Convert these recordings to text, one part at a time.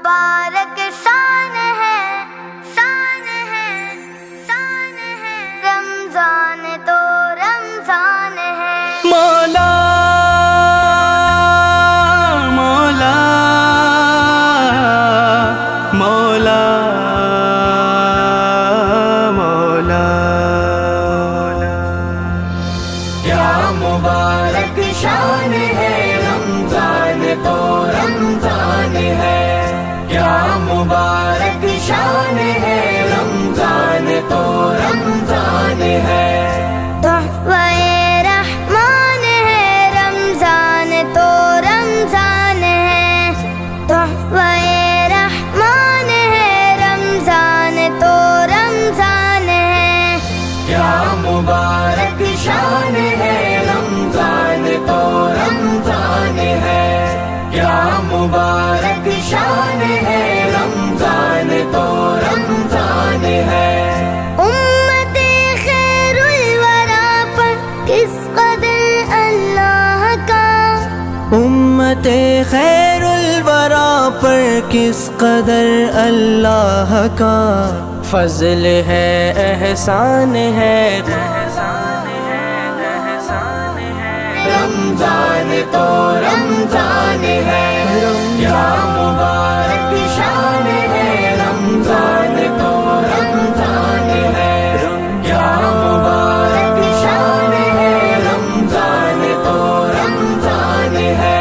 मुबारक शान है, शान है, शान है। रमजान तो रमजान है। मौला मौला मौला मौला, क्या मुबारक शान है, रमजान तो रमजान है। क्या मुबारक शान है, रमजान तो रमजान है। तोहफ़े रहमान है, रमजान तो रमजान है। तोहफ़े रहमान है, रमजान तो रमजान है। क्या मुबारक शान है, रमजान तो रमजान है। क्या मुबारक शान है, रमजान तो रमजान है। उम्मते खैरुल वरा पर किस कदर अल्लाह का, उम्मते खैरुल वरा पर किस कदर अल्लाह का फजल है, एहसान है। रमजान तो रमजान है। क्या मुबारक शान है, रमजान तो रमजान है। क्या मुबारक शान है, रमजान तो रमजान है।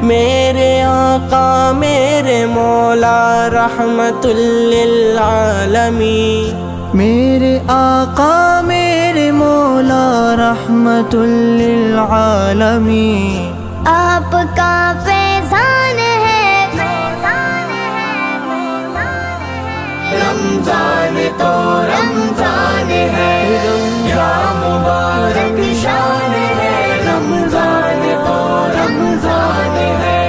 मेरे आका मेरे मौला रहमतुल लिल आलमीन, मेरे आका मेरे मौला रहमतुल लिल आलमीन। आपका फैज़ान है, फैज़ान है, फैज़ान है। रमजान तो रमजान है। क्या मुबारक शान है, रमजान तो रमजान है।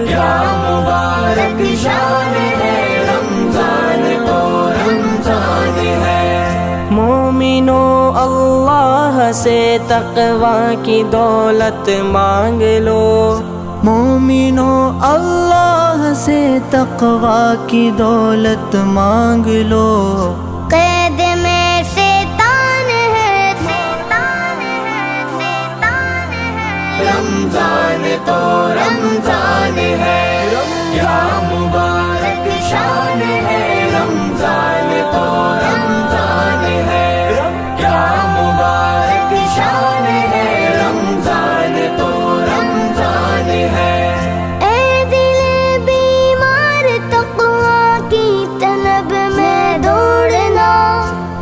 क्या मुबारक शान है, रमजान तो रमजान है। मोमिनो अल्लाह से तक़वा की दौलत मांग लो, मोमिनो अल्लाह से तक़वा की दौलत मांग लो। कैद में शैतान है, शैतान है, शैतान है। रमजान तो रमजान है। क्या मुबारक शान है, रमजान तो रमजान है। क्या मुबारक शान है, रमजान तो रमजान है। ऐ दिले बीमार तक़वा की तलब में दौड़ना,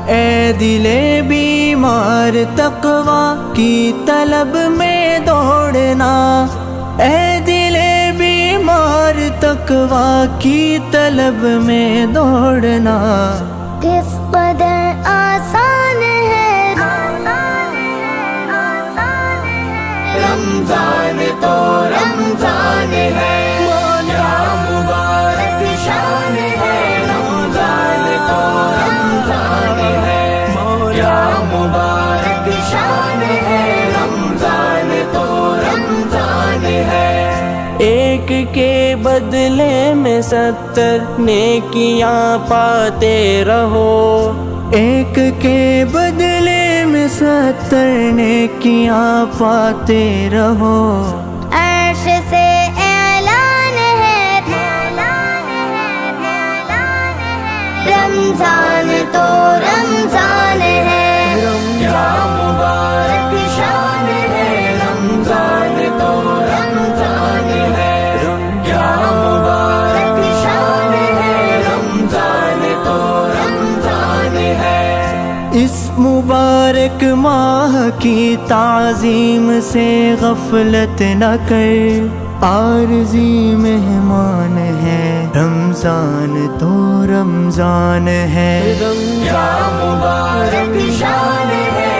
ए दिले बीमार तक़वा की तलब में दौड़ना। ए दिले बीमार तक़वा की तलब में दौड़ना। किस कदर आसान है, आसान है, आसान है। रमजान तो रमजान है। क्या मुबारक शान है, रमजान तो रमजान है। क्या मुबारक शान है, रमजान तो रमजान है। एक के बदले में 70 नेकियां पाते रहो, एक के बदले में 70 नेकियां पाते रहो। अर्श से ऐलान है, ऐलान है, ऐलान है। रमजान तो रमजान है। क्या मुबारक शान है, रमजान तो रमजान है। क्या मुबारक शान है, रमजान तो रमजान है। इस मुबारक माह की ताज़ीम से गफलत न कर, आरज़ी मेहमान है, रमज़ान तो रमज़ान है। क्या मुबारक शान है,